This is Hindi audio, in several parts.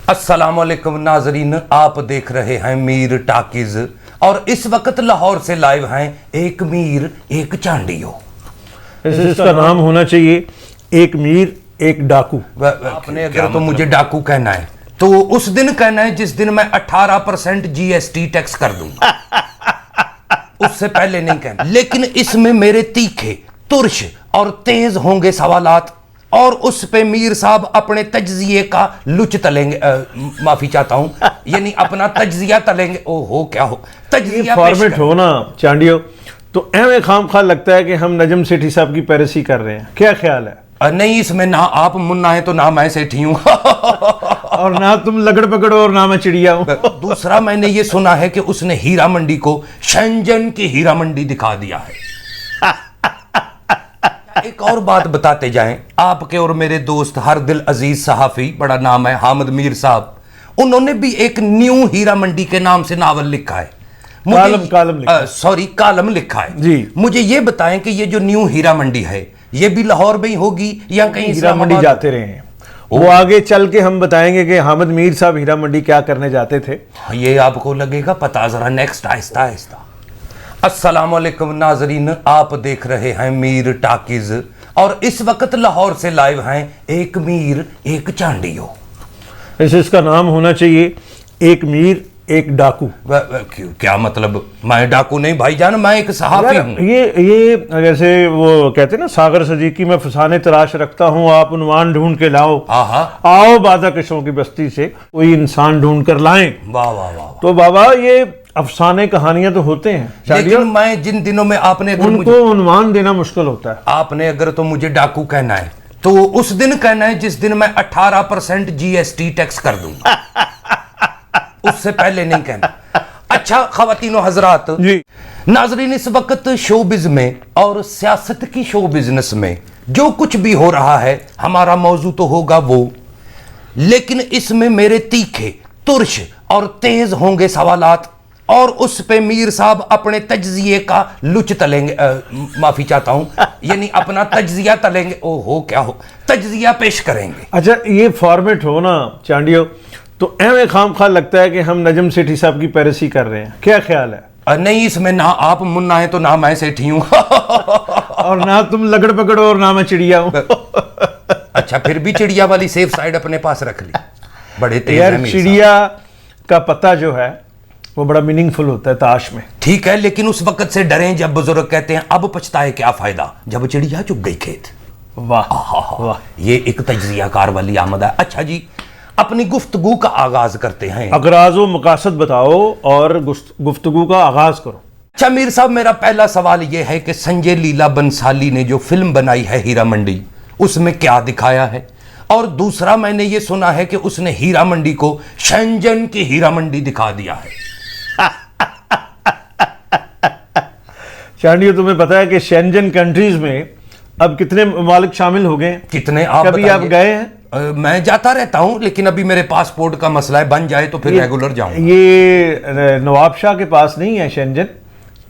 अस्सलामुअलैकुम नाजरीन, आप देख रहे हैं मीर टाकीज और इस वक्त लाहौर से लाइव हैं एक मीर एक चांडियो। इसका नाम होना चाहिए एक मीर एक डाकू। आपने अगर तो मुझे डाकू कहना है तो उस दिन कहना है जिस दिन मैं 18% GST टैक्स कर दूंगा, उससे पहले नहीं कहना। लेकिन इसमें मेरे तीखे तुर्श और तेज होंगे सवालात और उस पे मीर साहब अपने तज्जिए का लुच तलेंगे। माफी चाहता हूं, यानी अपना तज्जिया तलेंगे। ओहो क्या हो तज्जिया फॉर्मेट हो ना चांडियो, तो एवं खाम खा लगता है कि हम नजम सेठी साहब की पैरसी कर रहे हैं। क्या ख्याल है? नहीं, इसमें ना आप मुन्ना है तो ना मैं सेठी हूं और ना तुम लगड़ पकड़ो और ना मैं चिड़िया हूं। दूसरा मैंने ये सुना है कि उसने हीरा मंडी को शेंजन की हीरा मंडी दिखा दिया है। एक और बात बताते जाएं, आपके और मेरे दोस्त हर दिल अजीज सहाफी, बड़ा नाम है, हामिद मीर साहब, उन्होंने भी एक न्यू हीरा मंडी के नाम से नावल लिखा है। कालम लिखा है जी। मुझे ये बताएं कि ये जो न्यू हीरा मंडी है ये भी लाहौर में ही होगी या कहीं हीरा मंडी जाते रहे हैं वो आगे चल के हम बताएंगे कि हामिद मीर साहब हीरा मंडी क्या करने जाते थे। ये आपको लगेगा पता, जरा नेक्स्ट आहिस्ता आहिस्ता। अस्सलामुअलैकुम नाजरीन, आप देख रहे हैं मीर टाकीज और इस वक्त लाहौर से लाइव हैं एक मीर एक चांडियो। इसका नाम होना चाहिए एक मीर एक डाकू। क्यों, क्या मतलब? मैं डाकू नहीं भाईजान, मैं एक सहाफी हूं। ये जैसे वो कहते हैं ना, सागर सदीकी में फसाने तलाश रखता हूं, आप उन्वान ढूंढ के लाओ। आओ बादा कशों की बस्ती से कोई इंसान ढूंढ कर लाएं। वाह वाह वाह। तो बाबा ये अफसाने कहानियां तो होते हैं, लेकिन मैं जिन दिनों में आपने उनको उन्वान देना मुश्किल होता है। आपने अगर तो मुझे डाकू कहना है तो उस दिन कहना है जिस दिन मैं 18% GST टैक्स कर दूंगा, उससे पहले नहीं कहना। अच्छा खवातीनो हजरात जी, नाजरीन, इस वक्त शोबिज में और सियासत की शो बिजनेस में जो कुछ भी हो रहा है हमारा मौजू तो होगा वो, लेकिन इसमें मेरे तीखे तुर्श और तेज होंगे सवालात और उस पे मीर साहब अपने तज्जिए का लुच तलेंगे। माफी चाहता हूं, यानी अपना तज्जिया तलेंगे। ओहो क्या हो तज्जिया पेश करेंगे। अच्छा ये फॉर्मेट हो ना चांडियो, तो एवं खाम खा लगता है कि हम नजम सेठी साहब की पैरसी कर रहे हैं। क्या ख्याल है? नहीं, इसमें ना आप मुन्ना है तो ना मैं सेठी हूं और ना तुम लगड़ पकड़ो और ना मैं चिड़िया हूं। अच्छा, फिर भी चिड़िया वाली सेफ साइड अपने पास रख ली। बड़े तेज यार, हैं चिड़िया का पता जो है वो बड़ा मीनिंगफुल होता है ताश में। ठीक है, लेकिन उस वक्त से डरें जब बुजुर्ग कहते हैं अब पछताए क्या फायदा, जब चिड़िया चुग गई खेत। वाह वाह, ये एक तज्जियाकार वाली आमद है। अच्छा जी, अपनी गुफ्तगू का आगाज करते हैं। अगराज़ो मकासद बताओ और गुफ्तगू का आगाज करो। अच्छा मीर साहब, मेरा पहला सवाल यह है कि संजय लीला बंसाली ने जो फिल्म बनाई है हीरा मंडी, उसमें क्या दिखाया है? और दूसरा मैंने ये सुना है कि उसने हीरा मंडी को शेंजन की हीरा मंडी दिखा दिया है। चांडियो, तुम्हें पता है कि शेंजन कंट्रीज में अब कितने ममालिक शामिल हो गए? कितने? कभी आप गए हैं? मैं जाता रहता हूं, लेकिन अभी मेरे पासपोर्ट का मसला है, बन जाए तो फिर रेगुलर जाऊंगा। ये नवाब शाह के पास नहीं है शेंजन।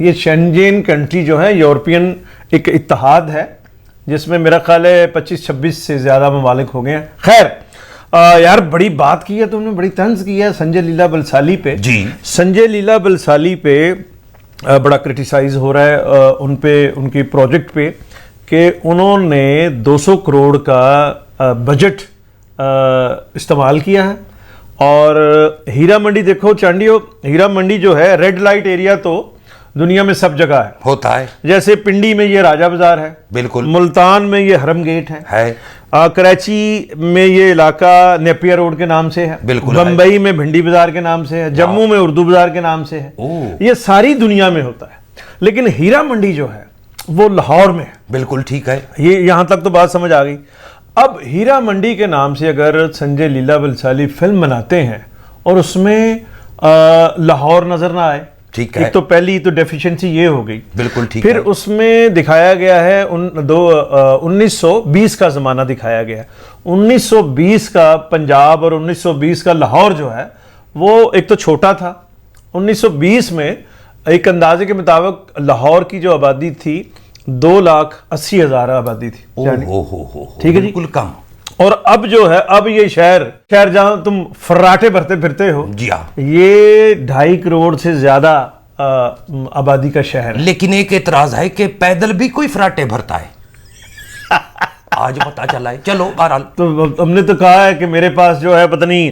ये शेंजन कंट्री जो है यूरोपियन एक इत्तेहाद है जिसमें मेरा ख्याल है 25-26 से ज्यादा ममालिक हो गए हैं। खैर यार, बड़ी बात की है तुमने, बड़ी तंज की है संजय लीला बंसाली पे। जी, संजय लीला बंसाली पे बड़ा क्रिटिसाइज हो रहा है उन पे, उनकी प्रोजेक्ट पे, कि उन्होंने 200 करोड़ का बजट इस्तेमाल किया है। और हीरा मंडी देखो चांडियो, हीरा मंडी जो है रेड लाइट एरिया तो दुनिया में सब जगह है, होता है। जैसे पिंडी में ये राजा बाजार है, बिल्कुल, मुल्तान में ये हरम गेट है। कराची में ये इलाका नेपियर रोड के नाम से है, बिल्कुल, बंबई में भिंडी बाजार के नाम से है, जम्मू में उर्दू बाजार के नाम से है। ये सारी दुनिया में होता है, लेकिन हीरा मंडी जो है वो लाहौर में है। बिल्कुल ठीक है, ये यहां तक तो बात समझ आ गई। अब हीरा मंडी के नाम से अगर संजय लीला बंसाली फिल्म बनाते हैं और उसमें लाहौर नजर ना आए, ठीक है, एक तो पहली तो डेफिशिएंसी ये हो गई। बिल्कुल ठीक फिर है। उसमें दिखाया गया है 1920 का जमाना दिखाया गया है। 1920 का पंजाब और 1920 का लाहौर जो है वो एक तो छोटा था। 1920 में एक अंदाजे के मुताबिक लाहौर की जो आबादी थी 2,80,000 आबादी थी। ठीक है जी, बिल्कुल कम। और अब जो है, अब ये शहर जहां तुम फर्राटे भरते फिरते हो, जी हाँ, ये 2.5 करोड़ से ज्यादा आबादी का शहर है। लेकिन एक एतराज है कि पैदल भी कोई फराटे भरता है। आज पता चला है। चलो बहरहाल, तो हमने तो कहा है कि मेरे पास जो है पता नहीं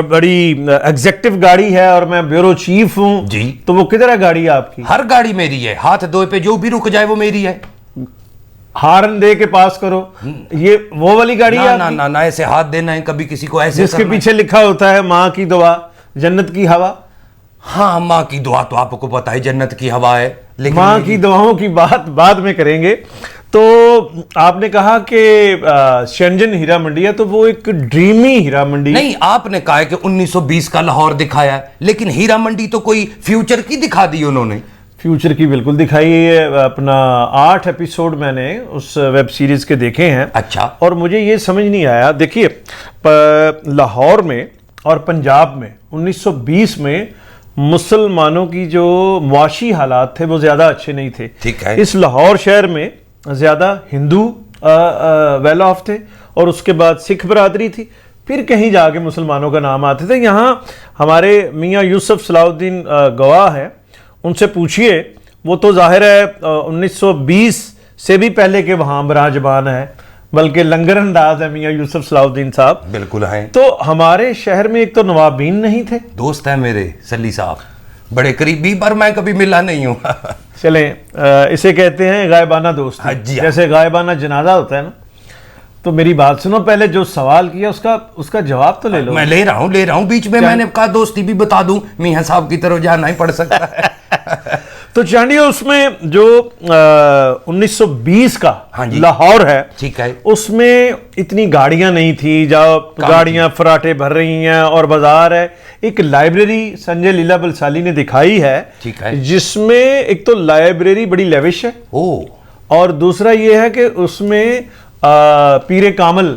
बड़ी एग्जेक्टिव गाड़ी है और मैं ब्यूरो चीफ हूं जी। तो वो किधर है गाड़ी आपकी? हर गाड़ी मेरी है, हाथ दो पे जो भी रुक जाए वो मेरी है। हार्न दे के पास करो, ये वो वाली गाड़ी ना है ना आपकी? ना ना, ऐसे हाथ देना है कभी किसी को, ऐसे जिसके करना है। पीछे लिखा होता है माँ की दुआ जन्नत की हवा। हाँ, माँ की दुआ तो आपको पता है जन्नत की हवा है, लेकिन माँ की दुआओं की बात बाद में करेंगे। तो आपने कहा कि शेंजन हीरा मंडी है, तो वो एक ड्रीमी हीरा मंडी नहीं, आपने कहा है कि 1920 का लाहौर दिखाया है, लेकिन हीरा मंडी तो कोई फ्यूचर की दिखा दी उन्होंने। फ्यूचर की बिल्कुल दिखाई है। अपना 8 एपिसोड मैंने उस वेब सीरीज के देखे हैं। अच्छा। और मुझे ये समझ नहीं आया, देखिए लाहौर में और पंजाब में 1920 में मुसलमानों की जो मुआशी हालात थे वो ज़्यादा अच्छे नहीं थे। ठीक है। इस लाहौर शहर में ज़्यादा हिंदू वेल ऑफ थे और उसके बाद सिख बरादरी थी, फिर कहीं जाके मुसलमानों का नाम आते थे। यहाँ हमारे मियाँ यूसुफ सलाउद्दीन गवाह है, उनसे पूछिए, वो तो जाहिर है 1920 से भी पहले के वहाँ बराजबान है, बल्कि लंगर अंदाज है मियाँ यूसुफ सलाउद्दीन साहब। बिल्कुल है। तो हमारे शहर में एक तो नवाबीन नहीं थे। दोस्त है मेरे सली साहब, बड़े करीबी, पर मैं कभी मिला नहीं हूँ। चलें, इसे कहते हैं गायबाना दोस्त। हाँ जी। जैसे गायबाना जनाजा होता है ना। तो मेरी बात सुनो, पहले जो सवाल किया उसका जवाब तो ले लो। मैं ले रहा हूँ बीच में मैंने कहा दोस्ती भी बता दूं, मियाँ साहब की तरह जाना ही पड़ सकता है। तो चांडियो, उसमें जो 1920 का हाँ जी। लाहौर है, ठीक है, उसमें इतनी गाड़ियां नहीं थी, जहाँ गाड़ियां फराटे भर रही हैं और बाजार है। एक लाइब्रेरी संजय लीला बलसाली ने दिखाई है, ठीक है, जिसमें एक तो लाइब्रेरी बड़ी लेविश है ओ, और दूसरा ये है कि उसमें पीरे कामल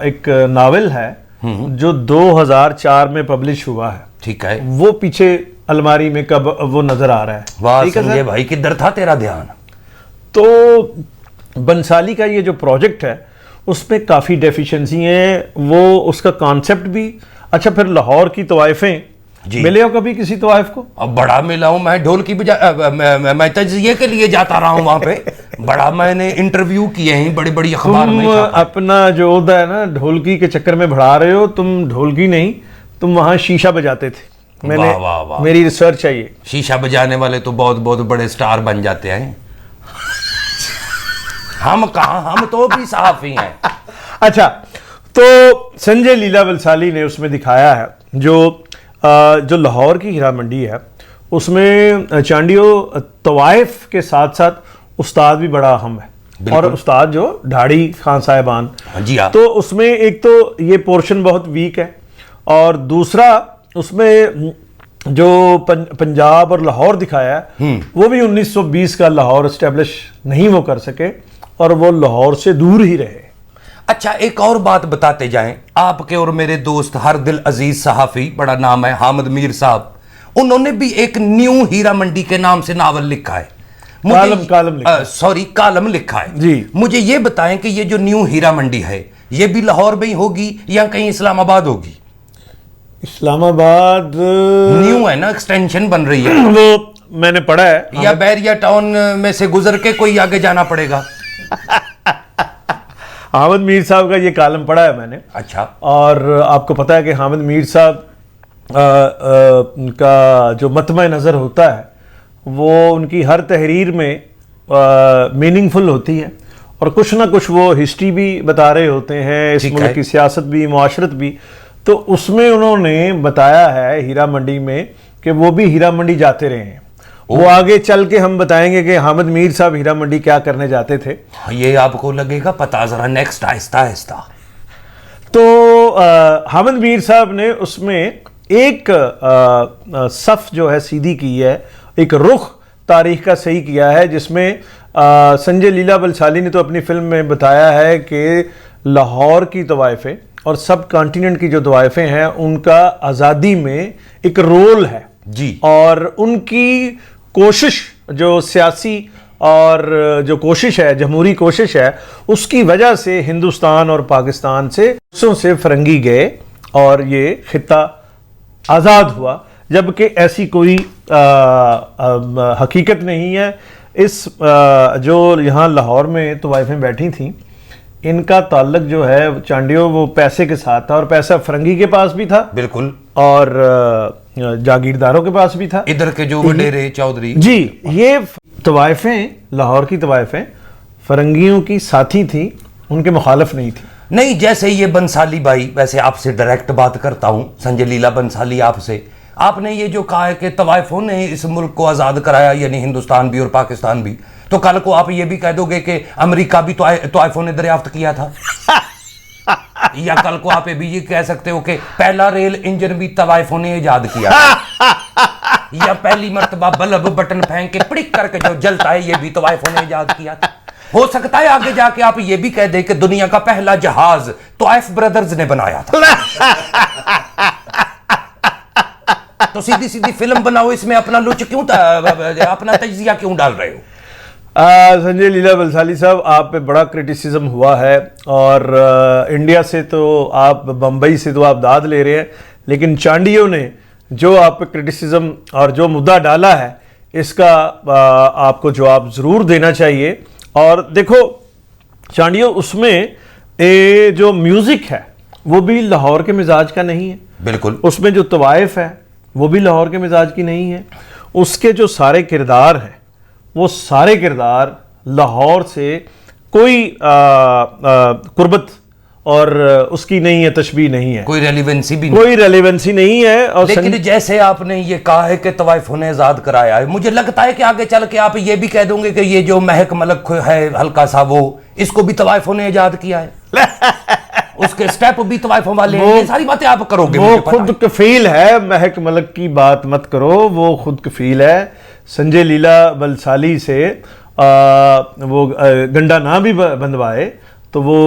एक नावल है जो 2004 में पब्लिश हुआ है। ठीक है, वो पीछे अलमारी में कब वो नजर आ रहा है। वाह ठीक है संजय सर? भाई, किधर था तेरा ध्यान। तो बंसाली का ये जो प्रोजेक्ट है उसमें काफ़ी डेफिशिएंसी है, वो उसका कॉन्सेप्ट भी अच्छा। फिर लाहौर की तवाइफें जी। मिले हो कभी किसी तवाइफ को? अब बड़ा मिला हूं मैं, ढोल की बजा मैं तजिए के लिए जाता रहा हूं वहां पे। बड़ा मैंने इंटरव्यू किए हैं बड़ी बड़ी अखबार में। तुम अपना जो ओहदा है ना ढोलकी के चक्कर में बढ़ा रहे हो। तुम ढोलकी नहीं, तुम वहां शीशा बजाते थे। मैंने वाह, वाह, वाह। मेरी रिसर्च है ये। शीशा बजाने वाले तो बहुत बहुत बड़े स्टार बन जाते हैं। हम कहाँ, हम तो भी सहाफी हैं। अच्छा, तो संजय लीला बलसाली ने उसमें दिखाया है जो लाहौर की हीरा मंडी है, उसमें चांडियो तवाइफ के साथ साथ उस्ताद भी बड़ा अहम है। और उस्ताद जो ढाड़ी खान साहिबान, जी हाँ। तो उसमें एक तो ये पोर्शन बहुत वीक है और दूसरा उसमें जो पंजाब और लाहौर दिखाया है वो भी 1920 का लाहौर एस्टेब्लिश नहीं वो कर सके और वो लाहौर से दूर ही रहे। अच्छा, एक और बात बताते जाएं, आपके और मेरे दोस्त हर दिल अजीज सहाफी, बड़ा नाम है, हामिद मीर साहब, उन्होंने भी एक न्यू हीरा मंडी के नाम से नावल लिखा है। कालम लिखा है जी। मुझे ये बताएं कि ये जो न्यू हीरा मंडी है ये भी लाहौर में ही होगी या कहीं इस्लामाबाद होगी? इस्लामाबाद न्यू है ना, एक्सटेंशन बन रही है। वो मैंने पढ़ा है। या बैरिया टाउन में से गुजर के कोई आगे जाना पड़ेगा? हामिद मीर साहब का ये कालम पढ़ा है मैंने। अच्छा। और आपको पता है कि हामिद मीर साहब का जो मतमा नज़र होता है वो उनकी हर तहरीर में मीनिंगफुल होती है और कुछ ना कुछ वो हिस्ट्री भी बता रहे होते हैं, इस मुल्क की सियासत भी, मुआशरत भी। तो उसमें उन्होंने बताया है हीरा मंडी में कि वो भी हीरा मंडी जाते रहे हैं। वो आगे चल के हम बताएंगे कि हामिद मीर साहब हीरा मंडी क्या करने जाते थे। ये आपको लगेगा पता, जरा नेक्स्ट आहिस्ता आहिस्ता। तो हामिद मीर साहब ने उसमें एक सफ जो है सीधी की है, एक रुख तारीख का सही किया है, जिसमें संजय लीला बलसाली ने तो अपनी फिल्म में बताया है कि लाहौर की तवाइफें और सब कॉन्टिनेंट की जो तवाइफें हैं उनका आज़ादी में एक रोल है जी। और उनकी कोशिश जो सियासी और जो कोशिश है, जमहूरी कोशिश है, उसकी वजह से हिंदुस्तान और पाकिस्तान से फरंगी गए और ये खित्ता आज़ाद हुआ, जबकि ऐसी कोई हकीकत नहीं है। इस जो यहाँ लाहौर में तवाइफें बैठी थीं, इनका ताल्लुक जो है चांडियो वो पैसे के साथ था, और पैसा फरंगी के पास भी था बिल्कुल, और जागीरदारों के पास भी था, इधर के जो वडेरे चौधरी जी। ये तवाइफें, लाहौर की तवाइफें फरंगियों की साथी थी, उनके मुखालिफ नहीं थी। नहीं, जैसे ये बंसाली भाई, वैसे आपसे डायरेक्ट बात करता हूं, संजय लीला बंसाली, आपसे, आपने ये जो कहा है कि तवाइफों ने इस मुल्क को आज़ाद कराया, यानी हिंदुस्तान भी और पाकिस्तान भी, तो कल को आप ये भी कह दोगे कि अमेरिका भी तवाइफों ने दरियाफ्त किया था या कल को आप ये भी ये कह सकते हो कि पहला रेल इंजन भी तवाइफों ने इजाद किया या पहली मर्तबा बल्ब बटन फेंक के पिड़िक करके जो जलता है, ये भी तवाइफों ने इजाद किया था। हो सकता है आगे जाके आप ये भी कह दें कि दुनिया का पहला जहाज तवाइफ ब्रदर्स ने बनाया था। तो सीधी सीधी फिल्म बनाओ, इसमें अपना लुच क्यों, अपना तजिया क्यों डाल रहे हो? संजय लीला बंसाली साहब, आप पे बड़ा क्रिटिसिज्म हुआ है, और इंडिया से तो आप, बम्बई से तो आप दाद ले रहे हैं, लेकिन चांडियों ने जो आप पे क्रिटिसिज्म और जो मुद्दा डाला है, इसका आपको जवाब ज़रूर देना चाहिए। और देखो चांडियों, उसमें ये जो म्यूज़िक है वो भी लाहौर के मिजाज का नहीं है, बिल्कुल। उसमें जो तवाइफ है वो भी लाहौर के मिजाज की नहीं है। उसके जो सारे किरदार हैं, वो सारे किरदार लाहौर से कोई कुर्बत और उसकी नहीं है, तशबीह नहीं है, कोई रेलिवेंसी भी कोई रेलिवेंसी नहीं है। और लेकिन जैसे आपने ये कहा है कि तवाइफों ने आजाद कराया है, मुझे लगता है कि आगे चल के आप ये भी कह दोगे कि ये जो महक मलक है हल्का सा, वो इसको भी तवाइफों ने आजाद किया है उसके स्टेप भी तवाइफों वाले हैं। ये सारी बातें आप करोगे, वो खुद कफील है, महक मलक की बात मत करो, वो खुद कफील है। संजय लीला बंसाली से वो गंडा ना भी बंधवाए तो वो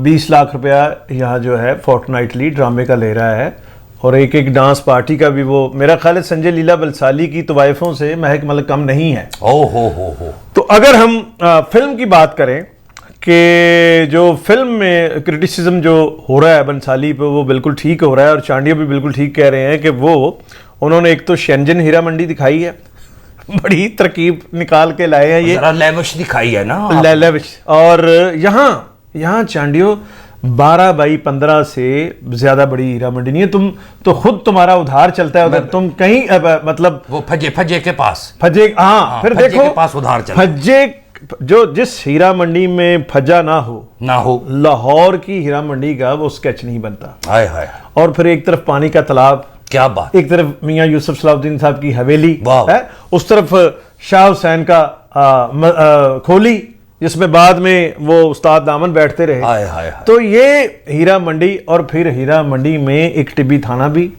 20 लाख रुपया यहाँ जो है फोर्टनाइटली ड्रामे का ले रहा है, और एक एक डांस पार्टी का भी वो, मेरा ख्याल है संजय लीला बंसाली की तवाइफों से महक मलक कम नहीं है। ओ हो। तो अगर हम फिल्म की बात करें कि जो फिल्म में क्रिटिसिज्म जो हो रहा है बंसाली पे, वो बिल्कुल ठीक हो रहा है, और चांडिया भी बिल्कुल ठीक कह रहे हैं कि वो उन्होंने एक तो शेंजन हीरा मंडी दिखाई है, बड़ी तरकीब निकाल के लाए हैं, ये लेविश दिखाई है ना, लेविश। और यहाँ चांडियो 12x15 से ज्यादा बड़ी हीरा मंडी नहीं है। तुम तो खुद, तुम्हारा उधार चलता है उधर, तुम कहीं मतलब वो फजे के पास, फजे, हाँ, फिर फज्जे देखो के पास उधार चलता है। फज्जे जो जिस हीरा मंडी में फज्जा ना हो, लाहौर की हीरा मंडी का वो स्केच नहीं बनता। हाय हाय। और फिर एक तरफ पानी का तालाब, क्या बात, एक तरफ मियां यूसुफ सलाउद्दीन साहब की हवेली है, उस तरफ शाह हुसैन का खोली, जिसमें बाद में वो उस्ताद दामन बैठते रहे। हाय हाय। तो ये हीरा मंडी, और फिर हीरा मंडी में एक टिब्बी थाना भी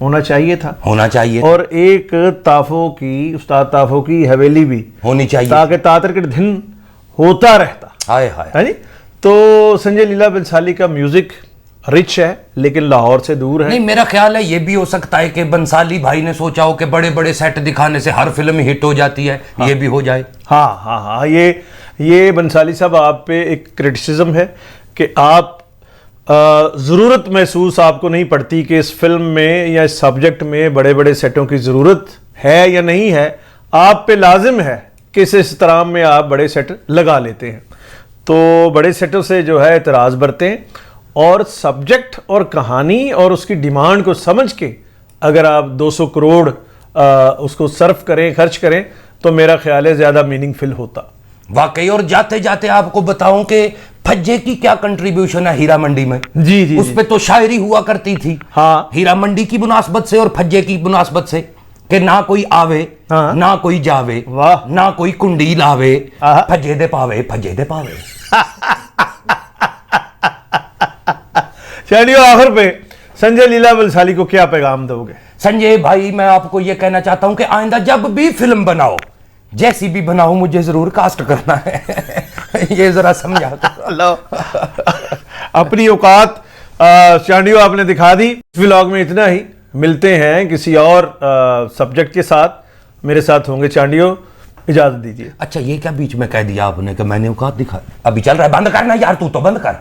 होना चाहिए, और एक ताफो की, उस्ताद ताफो की हवेली भी होनी चाहिए, ताकि तातर के दिन होता रहता। हाय हाय, है नी? तो संजय लीला बंसाली का म्यूजिक रिच है, लेकिन लाहौर से दूर है। नहीं, मेरा ख्याल है ये भी हो सकता है कि बंसाली भाई ने सोचा हो कि बड़े बड़े सेट दिखाने से हर फिल्म हिट हो जाती है। हाँ, ये भी हो जाए। हाँ, ये बंसाली साहब, आप पे एक क्रिटिसिज्म है कि आप ज़रूरत महसूस आपको नहीं पड़ती कि इस फिल्म में या इस सब्जेक्ट में बड़े बड़े सेटों की ज़रूरत है या नहीं है। आप पे लाजिम है कि इस तरह में आप बड़े सेट लगा लेते हैं, तो बड़े सेटों से जो है एतराज़ बरतें, और सब्जेक्ट और कहानी और उसकी डिमांड को समझ के अगर आप 200 करोड़ उसको सर्फ करें, खर्च करें, तो मेरा ख्याल है ज़्यादा मीनिंगफुल होता वाकई। और जाते जाते आपको बताऊं कि फज्जे की क्या कंट्रीब्यूशन है हीरा मंडी में। जी, उस पे तो शायरी हुआ करती थी। हाँ, हीरा मंडी की मुनासबत से और फज्जे की मुनासबत से, कि ना कोई आवे, हाँ, ना कोई जावे, वाह, ना कोई कुंडी लावे, फज्जे दे पावे। चलिए, आखिर पे संजय लीला बंसाली को क्या पैगाम दोगे? संजय भाई, मैं आपको यह कहना चाहता हूं कि आइंदा जब भी फिल्म बनाओ, जैसी भी बनाओ, मुझे जरूर कास्ट करना है ये जरा समझा लो अपनी औकात चांडियो आपने दिखा दी। इस व्लॉग में इतना ही, मिलते हैं किसी और सब्जेक्ट के साथ। मेरे साथ होंगे चांडियो। इजाजत दीजिए। अच्छा, ये क्या बीच में कह दिया आपने कि मैंने औकात दिखा? अभी चल रहा है, बंद करना यार, तू तो बंद कर।